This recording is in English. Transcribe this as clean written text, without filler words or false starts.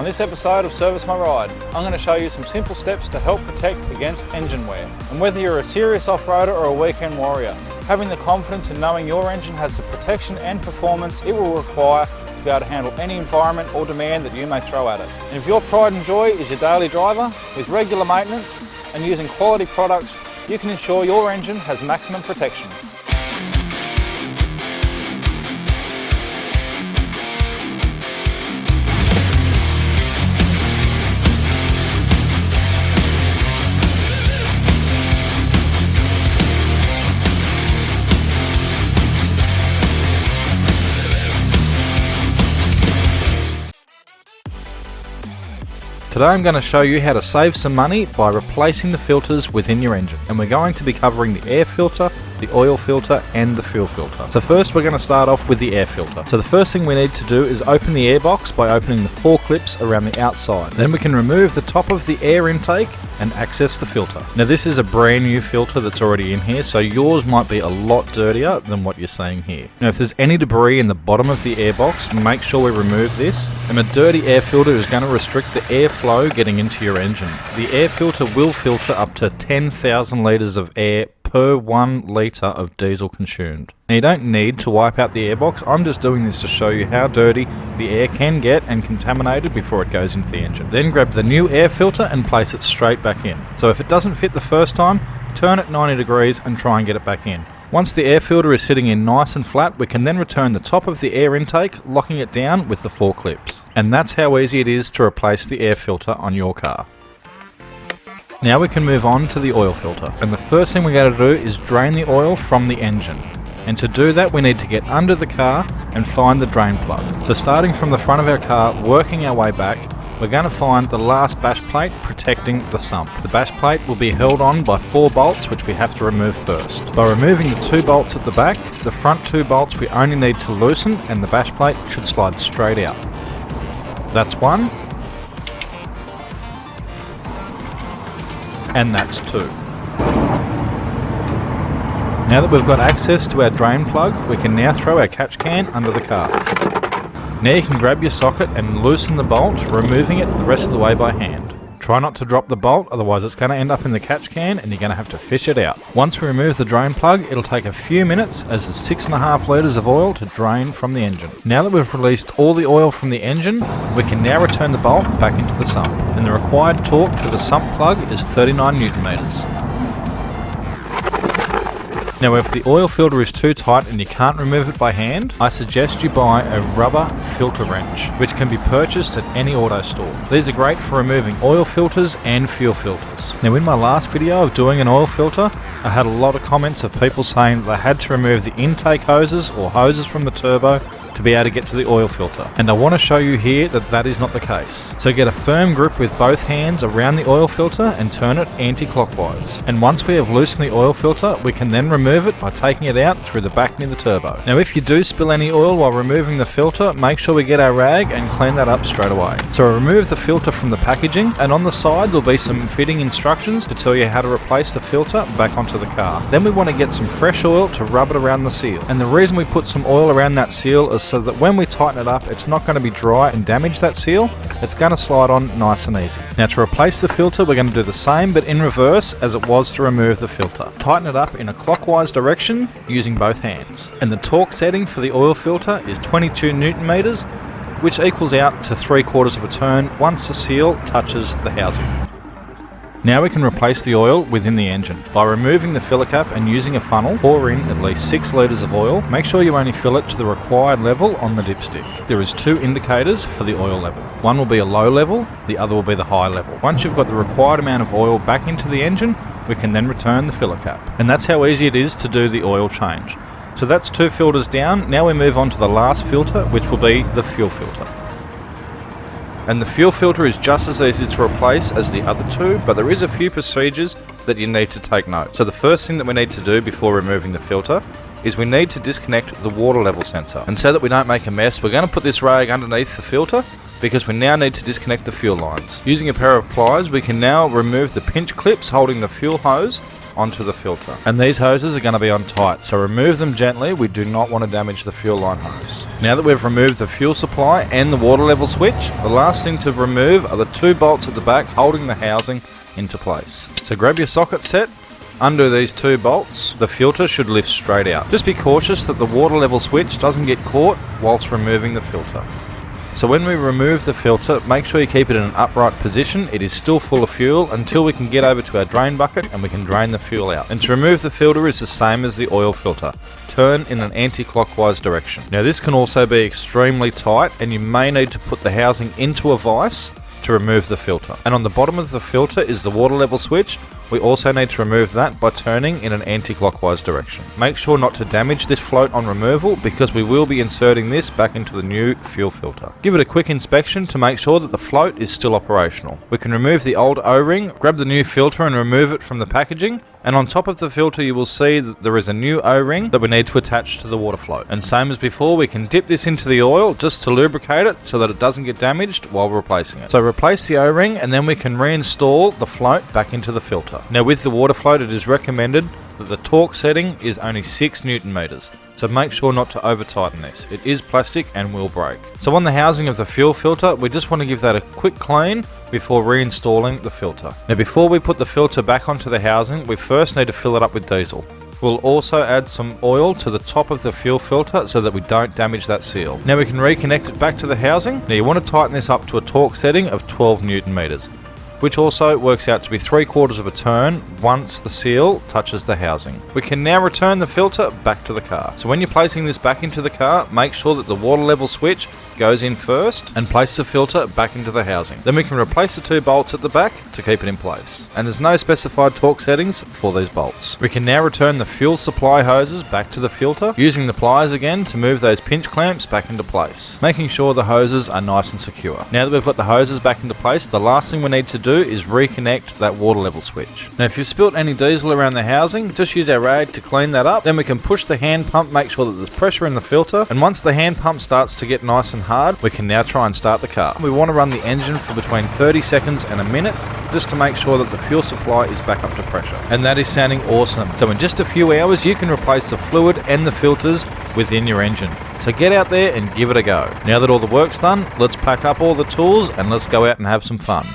On this episode of Service My Ride, I'm going to show you some simple steps to help protect against engine wear. And whether you're a serious off-roader or a weekend warrior, having the confidence in knowing your engine has the protection and performance it will require to be able to handle any environment or demand that you may throw at it. And if your pride and joy is your daily driver, with regular maintenance and using quality products, you can ensure your engine has maximum protection. Today I'm going to show you how to save some money by replacing the filters within your engine, and we're going to be covering the air filter, the oil filter and the fuel filter. So first we're going to start off with the air filter. So the first thing we need to do is open the air box by opening the 4 clips around the outside. Then we can remove the top of the air intake and access the filter. Now this is a brand new filter that's already in here, so yours might be a lot dirtier than what you're seeing here. Now if there's any debris in the bottom of the air box, make sure we remove this. And a dirty air filter is going to restrict the airflow getting into your engine. The air filter will filter up to 10,000 litres of air per 1 litre of diesel consumed. Now you don't need to wipe out the airbox, I'm just doing this to show you how dirty the air can get and contaminated before it goes into the engine. Then grab the new air filter and place it straight back in. So if it doesn't fit the first time, turn it 90 degrees and try and get it back in. Once the air filter is sitting in nice and flat, we can then return the top of the air intake, locking it down with the 4 clips. And that's how easy it is to replace the air filter on your car. Now we can move on to the oil filter, and the first thing we're going to do is drain the oil from the engine. And to do that we need to get under the car and find the drain plug. So starting from the front of our car, working our way back, we're going to find the last bash plate protecting the sump. The bash plate will be held on by 4 bolts which we have to remove first. By removing the 2 bolts at the back, the front 2 bolts we only need to loosen and the bash plate should slide straight out. That's 1. And that's 2. Now that we've got access to our drain plug, we can now throw our catch can under the car. Now you can grab your socket and loosen the bolt, removing it the rest of the way by hand. Try not to drop the bolt, otherwise it's going to end up in the catch can and you're going to have to fish it out. Once we remove the drain plug, it'll take a few minutes as there's 6.5 litres of oil to drain from the engine. Now that we've released all the oil from the engine, we can now return the bolt back into the sump. And the required torque for the sump plug is 39 Newton meters. Now if the oil filter is too tight and you can't remove it by hand, I suggest you buy a rubber filter wrench, which can be purchased at any auto store. These are great for removing oil filters and fuel filters. Now in my last video of doing an oil filter, I had a lot of comments of people saying that they had to remove the intake hoses or hoses from the turbo to be able to get to the oil filter. And I want to show you here that that is not the case. So get a firm grip with both hands around the oil filter and turn it anti-clockwise. And once we have loosened the oil filter, we can then remove it by taking it out through the back near the turbo. Now if you do spill any oil while removing the filter, make sure we get our rag and clean that up straight away. So remove the filter from the packaging, and on the side there'll be some fitting instructions to tell you how to replace the filter back onto the car. Then we want to get some fresh oil to rub it around the seal. And the reason we put some oil around that seal is so that when we tighten it up, it's not going to be dry and damage that seal. It's going to slide on nice and easy. Now to replace the filter, we're going to do the same but in reverse as it was to remove the filter. Tighten it up in a clockwise direction using both hands. And the torque setting for the oil filter is 22 Newton meters, which equals out to 3/4 of a turn once the seal touches the housing. Now we can replace the oil within the engine. By removing the filler cap and using a funnel, pour in at least 6 litres of oil. Make sure you only fill it to the required level on the dipstick. There is 2 indicators for the oil level. One will be a low level, the other will be the high level. Once you've got the required amount of oil back into the engine, we can then return the filler cap. And that's how easy it is to do the oil change. So that's 2 filters down. Now we move on to the last filter, which will be the fuel filter. And the fuel filter is just as easy to replace as the other 2, but there is a few procedures that you need to take note. So the first thing that we need to do before removing the filter is we need to disconnect the water level sensor. And so that we don't make a mess, we're going to put this rag underneath the filter because we now need to disconnect the fuel lines. Using a pair of pliers, we can now remove the pinch clips holding the fuel hose onto the filter. And these hoses are going to be on tight, so remove them gently. We do not want to damage the fuel line hose. Now that we've removed the fuel supply and the water level switch, the last thing to remove are the 2 bolts at the back holding the housing into place. So grab your socket set. Undo these 2 bolts, the filter should lift straight out. Just be cautious that the water level switch doesn't get caught whilst removing the filter. So when we remove the filter, make sure you keep it in an upright position. It is still full of fuel until we can get over to our drain bucket and we can drain the fuel out. And to remove the filter is the same as the oil filter. Turn in an anti-clockwise direction. Now this can also be extremely tight and you may need to put the housing into a vise to remove the filter. And on the bottom of the filter is the water level switch. We also need to remove that by turning in an anti-clockwise direction. Make sure not to damage this float on removal because we will be inserting this back into the new fuel filter. Give it a quick inspection to make sure that the float is still operational. We can remove the old O-ring, grab the new filter and remove it from the packaging. And on top of the filter you will see that there is a new O-ring that we need to attach to the water float. And same as before, we can dip this into the oil just to lubricate it so that it doesn't get damaged while replacing it. So replace the O-ring and then we can reinstall the float back into the filter. Now with the water float it is recommended that the torque setting is only 6 Newton meters. So make sure not to over tighten this. It is plastic and will break. So on the housing of the fuel filter, we just want to give that a quick clean before reinstalling the filter. Now before we put the filter back onto the housing, we first need to fill it up with diesel. We'll also add some oil to the top of the fuel filter so that we don't damage that seal. Now we can reconnect it back to the housing. Now you want to tighten this up to a torque setting of 12 Newton meters, which also works out to be 3/4 of a turn once the seal touches the housing. We can now return the filter back to the car. So when you're placing this back into the car, make sure that the water level switch goes in first and place the filter back into the housing. Then we can replace the 2 bolts at the back to keep it in place. And there's no specified torque settings for these bolts. We can now return the fuel supply hoses back to the filter, using the pliers again to move those pinch clamps back into place, making sure the hoses are nice and secure. Now that we've got the hoses back into place, the last thing we need to do is reconnect that water level switch. Now if you've spilt any diesel around the housing, just use our rag to clean that up. Then we can push the hand pump, make sure that there's pressure in the filter, and once the hand pump starts to get nice and hard, we can now try and start the car. We want to run the engine for between 30 seconds and a minute just to make sure that the fuel supply is back up to pressure. And that is sounding awesome. So in just a few hours you can replace the fluid and the filters within your engine. So get out there and give it a go. Now that all the work's done, let's pack up all the tools and let's go out and have some fun.